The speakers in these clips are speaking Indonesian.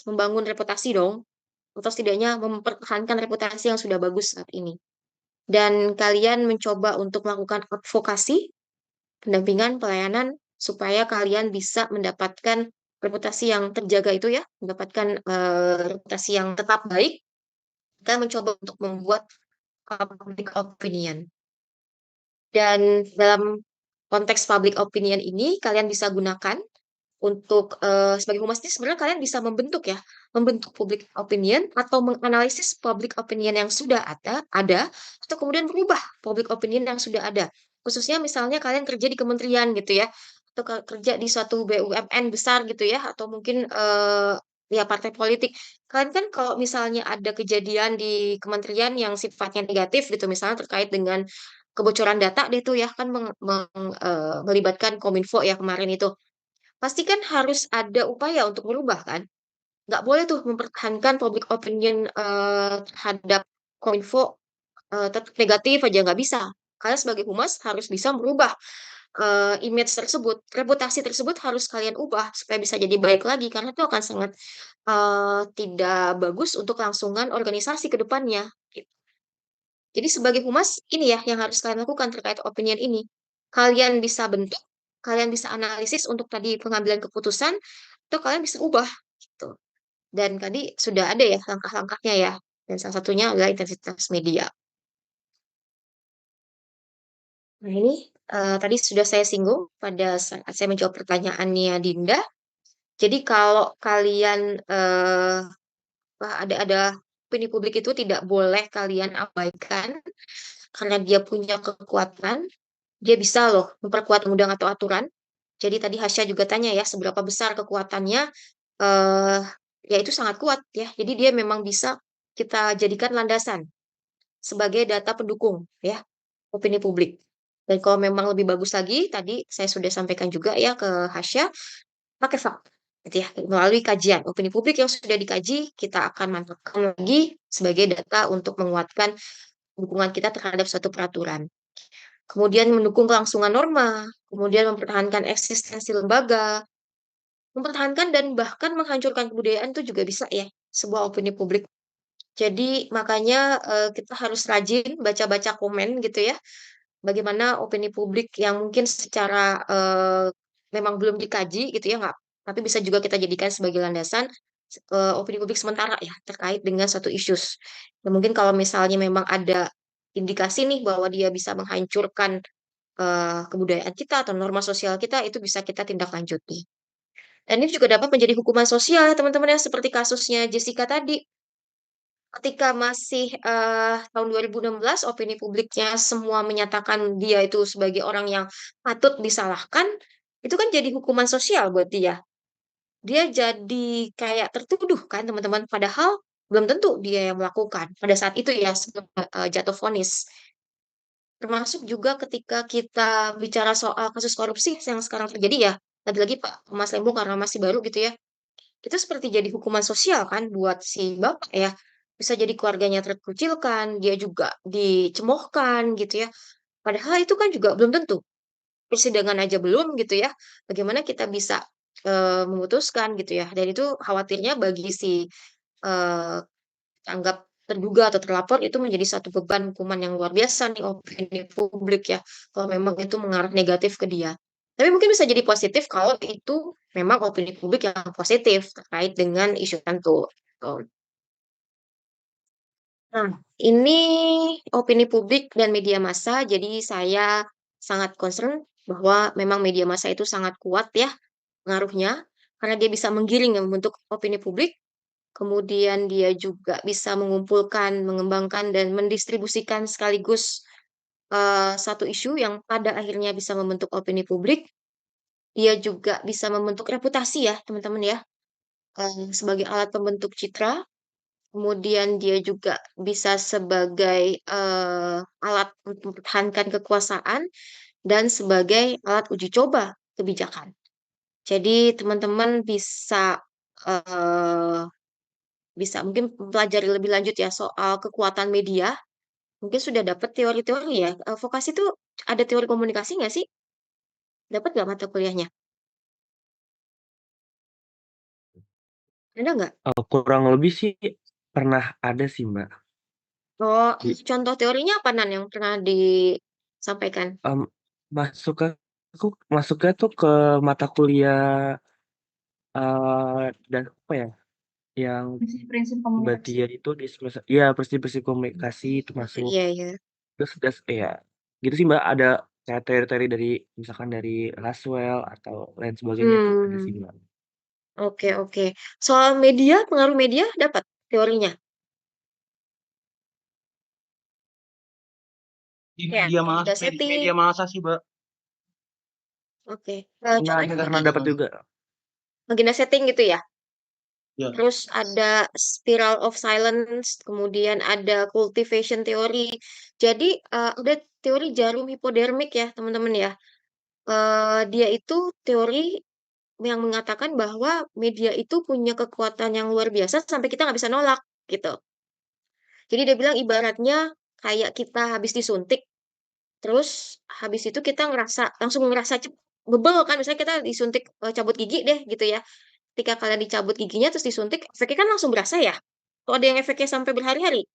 membangun reputasi dong, atau setidaknya mempertahankan reputasi yang sudah bagus saat ini. Dan kalian mencoba untuk melakukan advokasi, pendampingan, pelayanan, supaya kalian bisa mendapatkan reputasi yang terjaga itu ya, mendapatkan reputasi yang tetap baik. Kita mencoba untuk membuat public opinion. Dan dalam konteks public opinion ini, kalian bisa gunakan untuk sebagai humas ini sebenarnya kalian bisa membentuk ya, membentuk public opinion atau menganalisis public opinion yang sudah ada atau kemudian merubah public opinion yang sudah ada. Khususnya misalnya kalian kerja di kementerian gitu ya, atau kerja di suatu BUMN besar gitu ya, atau mungkin ya partai politik. Kalian kan kalau misalnya ada kejadian di kementerian yang sifatnya negatif gitu, misalnya terkait dengan kebocoran data deh tuh ya kan melibatkan Kominfo ya kemarin itu. Pasti kan harus ada upaya untuk merubah kan? Nggak boleh tuh mempertahankan public opinion terhadap Kominfo tetap negatif aja, nggak bisa. Kalian sebagai humas harus bisa merubah image tersebut, reputasi tersebut harus kalian ubah supaya bisa jadi baik lagi karena itu akan sangat tidak bagus untuk kelangsungan organisasi ke depannya. Gitu. Jadi sebagai humas ini ya yang harus kalian lakukan terkait opinion ini. Kalian bisa bentuk, kalian bisa analisis untuk tadi pengambilan keputusan, atau kalian bisa ubah gitu. Dan tadi sudah ada ya langkah-langkahnya ya. Dan salah satunya adalah intensitas media. Nah ini tadi sudah saya singgung pada saat saya menjawab pertanyaannya Dinda. Jadi kalau kalian ada opini publik itu tidak boleh kalian abaikan karena dia punya kekuatan, dia bisa loh memperkuat undang atau aturan. Jadi tadi Hasya juga tanya ya seberapa besar kekuatannya, eh ya itu sangat kuat ya. Jadi dia memang bisa kita jadikan landasan sebagai data pendukung ya opini publik. Dan kalau memang lebih bagus lagi, tadi saya sudah sampaikan juga ya ke Hasya, pakai fakta. Gitu ya. Melalui kajian opini publik yang sudah dikaji, kita akan mantapkan lagi sebagai data untuk menguatkan dukungan kita terhadap suatu peraturan. Kemudian mendukung kelangsungan norma, kemudian mempertahankan eksistensi lembaga, mempertahankan dan bahkan menghancurkan kebudayaan itu juga bisa ya, sebuah opini publik. Jadi makanya kita harus rajin baca-baca komen gitu ya, bagaimana opini publik yang mungkin secara memang belum dikaji gitu ya, nggak, tapi bisa juga kita jadikan sebagai landasan opini publik sementara ya terkait dengan suatu isus. Dan mungkin kalau misalnya memang ada indikasi nih bahwa dia bisa menghancurkan kebudayaan kita atau norma sosial kita, itu bisa kita tindak lanjuti. Dan ini juga dapat menjadi hukuman sosial ya teman-teman ya, seperti kasusnya Jessica tadi. Ketika masih tahun 2016, opini publiknya semua menyatakan dia itu sebagai orang yang patut disalahkan, itu kan jadi hukuman sosial buat dia. Dia jadi kayak tertuduh kan teman-teman, padahal belum tentu dia yang melakukan pada saat itu ya sebelum jatuh vonis. Termasuk juga ketika kita bicara soal kasus korupsi yang sekarang terjadi ya, lagi-lagi Pak Mas Lembo karena masih baru gitu ya, itu seperti jadi hukuman sosial kan buat si bapak ya. Bisa jadi keluarganya terkucilkan, dia juga dicemoohkan gitu ya. Padahal itu kan juga belum tentu. Persidangan aja belum gitu ya. Bagaimana kita bisa memutuskan gitu ya. Dan itu khawatirnya bagi si eh, anggap terduga atau terlapor itu menjadi satu beban hukuman yang luar biasa nih opini publik ya. Kalau memang itu mengarah negatif ke dia. Tapi mungkin bisa jadi positif kalau itu memang opini publik yang positif terkait dengan isu tertentu. Gitu. Nah, ini opini publik dan media massa. Jadi saya sangat concern bahwa memang media massa itu sangat kuat ya pengaruhnya karena dia bisa menggiring dan membentuk opini publik. Kemudian dia juga bisa mengumpulkan, mengembangkan, dan mendistribusikan sekaligus satu isu yang pada akhirnya bisa membentuk opini publik. Dia juga bisa membentuk reputasi ya, teman-teman ya, sebagai alat pembentuk citra. Kemudian dia juga bisa sebagai alat untuk mempertahankan kekuasaan dan sebagai alat uji coba kebijakan. Jadi teman-teman eh, bisa mungkin pelajari lebih lanjut ya soal kekuatan media. Mungkin sudah dapat teori-teori ya. Vokasi itu ada teori komunikasi nggak sih? Dapat nggak mata kuliahnya? Ada nggak? Kurang lebih sih pernah ada sih Mbak. Oh, Di, contoh teorinya apa Nan yang pernah disampaikan? em, masuk ke aku masuknya tuh ke mata kuliah dan apa ya yang Prinsip-prinsip tiba komunikasi. dia itu di semester ya prinsip komunikasi itu masuk Iya, iya. terus ya gitu sih Mbak ada kayak teori-teori dari misalkan dari Laswell atau lain sebagainya itu ada sih Hmm, Mbak. oke, oke. Soal media, pengaruh media dapat teorinya. Di Ya, agenda setting. media massa sih, Mbak. Oke. Nggak Contohnya pernah tadi dapat juga. agenda setting gitu ya. Ya. Terus ada spiral of silence, kemudian ada cultivation theory. Jadi ada teori jarum hipodermik ya, teman-teman ya. Dia itu teori yang mengatakan bahwa media itu punya kekuatan yang luar biasa sampai kita nggak bisa nolak gitu. Jadi dia bilang ibaratnya kayak kita habis disuntik, terus habis itu kita langsung ngerasa bebel kan, misalnya kita disuntik cabut gigi deh gitu ya. Ketika kalian dicabut giginya terus disuntik, efeknya kan langsung berasa ya. Kalau ada yang efeknya sampai berhari-hari,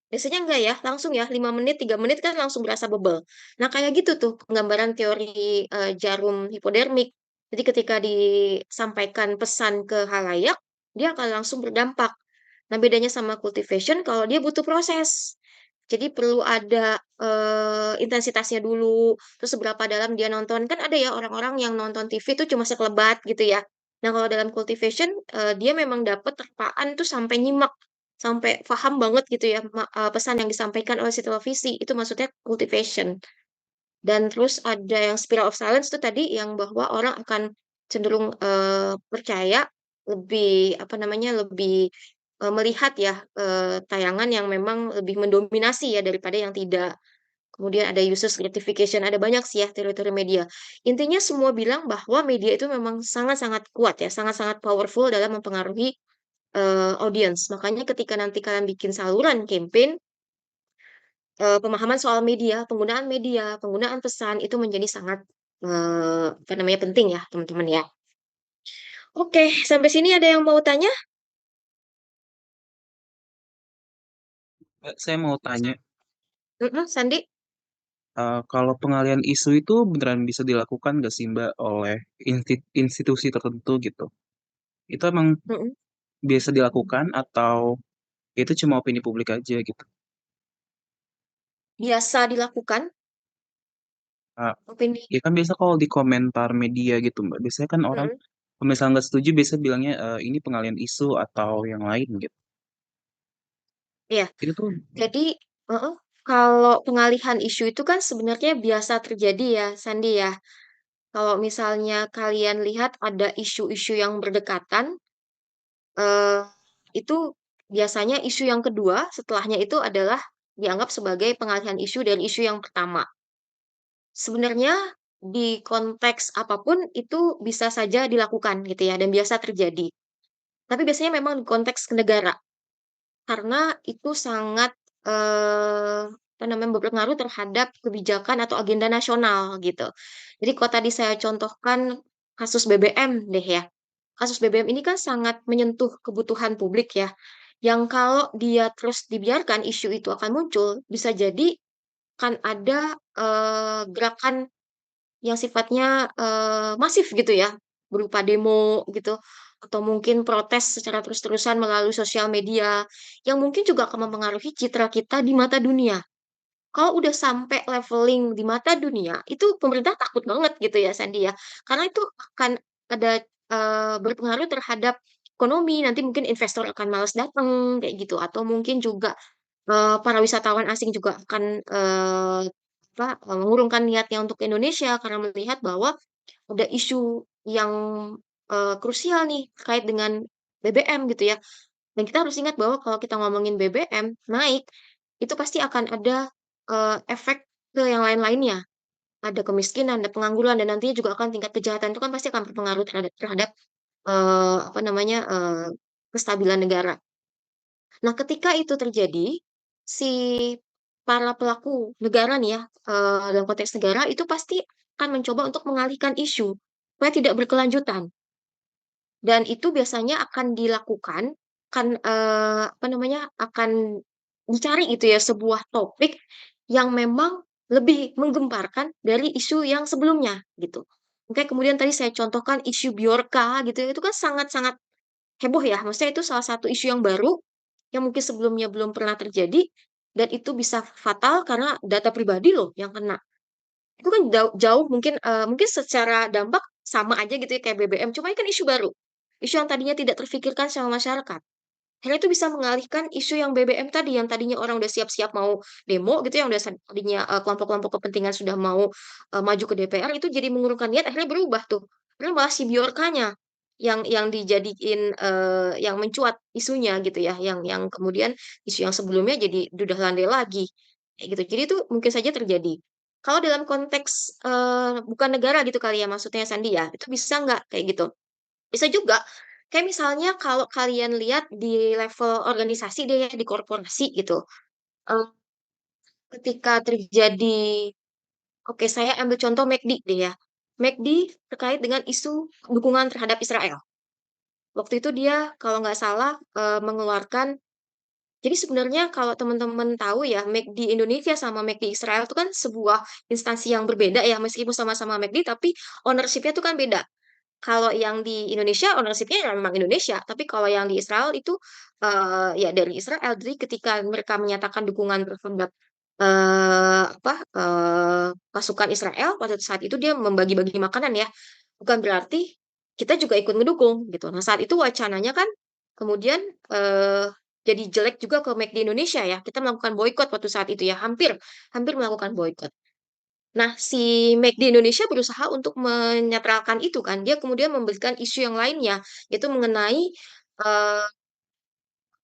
biasanya enggak ya, langsung ya, 5 menit, 3 menit kan langsung berasa bebel. Nah, kayak gitu tuh penggambaran teori jarum hipodermik. Jadi ketika disampaikan pesan ke halayak, dia akan langsung berdampak. Nah, bedanya sama cultivation kalau dia butuh proses. Jadi perlu ada intensitasnya dulu, terus seberapa dalam dia nonton. Kan ada ya orang-orang yang nonton TV itu cuma sekelebat gitu ya. Nah, kalau dalam cultivation, dia memang dapat terpaan tuh sampai nyimak, sampai paham banget gitu ya pesan yang disampaikan oleh si televisi. Itu maksudnya cultivation. Dan terus ada yang spiral of silence itu tadi yang bahwa orang akan cenderung percaya lebih apa namanya lebih melihat ya tayangan yang memang lebih mendominasi ya daripada yang tidak. Kemudian ada users gratification, ada banyak sih ya teori-teori media. Intinya semua bilang bahwa media itu memang sangat-sangat kuat ya, sangat-sangat powerful dalam mempengaruhi audience. Makanya ketika nanti kalian bikin saluran campaign, pemahaman soal media, penggunaan pesan itu menjadi sangat apa namanya penting ya, teman-teman ya. Oke, sampai sini ada yang mau tanya? Mbak, saya mau tanya, Sandi? kalau pengalian isu itu beneran bisa dilakukan nggak sih, Mbak, oleh institusi tertentu gitu? Itu emang Mm-mm. biasa dilakukan atau itu cuma opini publik aja gitu? Biasa dilakukan Ah, opini. ya kan biasa kalau di komentar media gitu, Mbak, biasanya kan orang Mm-mm. kalau misalnya nggak setuju biasa bilangnya ini pengalian isu atau yang lain gitu. Iya, Itu tuh jadi uh-uh, kalau pengalihan isu itu kan sebenarnya biasa terjadi ya, Sandi ya. Kalau misalnya kalian lihat ada isu-isu yang berdekatan, eh, itu biasanya isu yang kedua setelahnya itu adalah dianggap sebagai pengalihan isu dari isu yang pertama. Sebenarnya di konteks apapun itu bisa saja dilakukan gitu ya dan biasa terjadi. Tapi biasanya memang di konteks negara karena itu sangat apa namanya berpengaruh terhadap kebijakan atau agenda nasional gitu. Jadi kalau tadi saya contohkan kasus BBM deh ya. Kasus BBM ini kan sangat menyentuh kebutuhan publik ya. Yang kalau dia terus dibiarkan isu itu akan muncul, bisa jadi kan ada gerakan yang sifatnya masif gitu ya, berupa demo gitu, atau mungkin protes secara terus-terusan melalui sosial media, yang mungkin juga akan mempengaruhi citra kita di mata dunia. Kalau udah sampai leveling di mata dunia, itu pemerintah takut banget gitu ya, Sandy ya, karena itu akan ada berpengaruh terhadap ekonomi. Nanti mungkin investor akan malas datang kayak gitu, atau mungkin juga para wisatawan asing juga akan mengurungkan niatnya untuk ke Indonesia karena melihat bahwa ada isu yang krusial nih terkait dengan BBM gitu ya. Dan kita harus ingat bahwa kalau kita ngomongin BBM naik, itu pasti akan ada efek ke yang lain-lainnya. Ada kemiskinan, ada pengangguran, dan nantinya juga akan tingkat kejahatan itu kan pasti akan berpengaruh terhadap apa namanya kestabilan negara. Nah, ketika itu terjadi, si para pelaku negara nih ya, dalam konteks negara itu pasti akan mencoba untuk mengalihkan isu supaya tidak berkelanjutan. Dan itu biasanya akan dilakukan kan apa namanya akan dicari gitu ya sebuah topik yang memang lebih menggemparkan dari isu yang sebelumnya gitu. Oke, kemudian tadi saya contohkan isu Bjorka gitu ya, itu kan sangat-sangat heboh ya. Maksudnya itu salah satu isu yang baru yang mungkin sebelumnya belum pernah terjadi dan itu bisa fatal karena data pribadi loh yang kena. Itu kan jauh, jauh mungkin mungkin secara dampak sama aja gitu ya kayak BBM, cuma ini kan isu baru. Isu yang tadinya tidak terfikirkan sama masyarakat. Akhirnya itu bisa mengalihkan isu yang BBM tadi, yang tadinya orang udah siap-siap mau demo gitu, yang udah tadinya kelompok-kelompok kepentingan sudah mau maju ke DPR, itu jadi mengurungkan niat, akhirnya berubah tuh. Akhirnya malah si Biorkanya yang dijadiin yang mencuat isunya gitu ya, yang kemudian isu yang sebelumnya jadi udah landai lagi kayak gitu. Jadi itu mungkin saja terjadi. Kalau dalam konteks bukan negara gitu kali ya maksudnya Sandi ya, itu bisa nggak kayak gitu? Bisa juga. Kayak misalnya kalau kalian lihat di level organisasi deh ya, di korporasi gitu. Eh, ketika terjadi, oke saya ambil contoh McD deh ya. McD terkait dengan isu dukungan terhadap Israel. Waktu itu dia kalau nggak salah mengeluarkan, jadi sebenarnya kalau teman-teman tahu ya, McD Indonesia sama McD Israel itu kan sebuah instansi yang berbeda ya, meskipun sama-sama McD, tapi ownership-nya itu kan beda. Kalau yang di Indonesia ownership-nya ya memang Indonesia, tapi kalau yang di Israel itu ya dari Israel. Jadi ketika mereka menyatakan dukungan terhadap pasukan Israel pada saat itu dia membagi-bagi makanan ya, bukan berarti kita juga ikut mendukung gitu. Nah saat itu wacananya kan kemudian eh, jadi jelek juga ke McD Indonesia ya. Kita melakukan boykot waktu saat itu ya, hampir hampir melakukan boykot. Nah, si McD Indonesia berusaha untuk menetralkan itu kan. Dia kemudian memberikan isu yang lainnya, yaitu mengenai eh,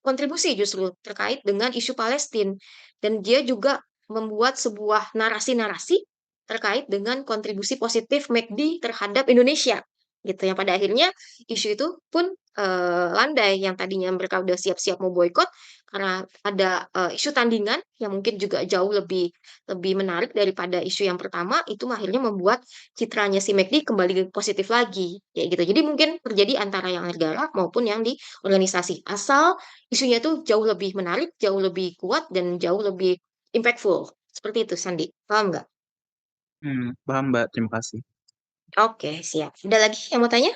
kontribusi justru terkait dengan isu Palestina. Dan dia juga membuat sebuah narasi-narasi terkait dengan kontribusi positif McD terhadap Indonesia. Gitu yang pada akhirnya isu itu pun landai, yang tadinya mereka udah siap-siap mau boykot karena ada isu tandingan yang mungkin juga jauh lebih lebih menarik daripada isu yang pertama, itu akhirnya membuat citranya si McD kembali positif lagi kayak gitu. Jadi mungkin terjadi antara yang negara maupun yang di organisasi, asal isunya tuh jauh lebih menarik, jauh lebih kuat, dan jauh lebih impactful. Seperti itu, Sandi. Paham nggak? Paham Mbak, terima kasih. Oke, siap. Ada lagi yang mau tanya?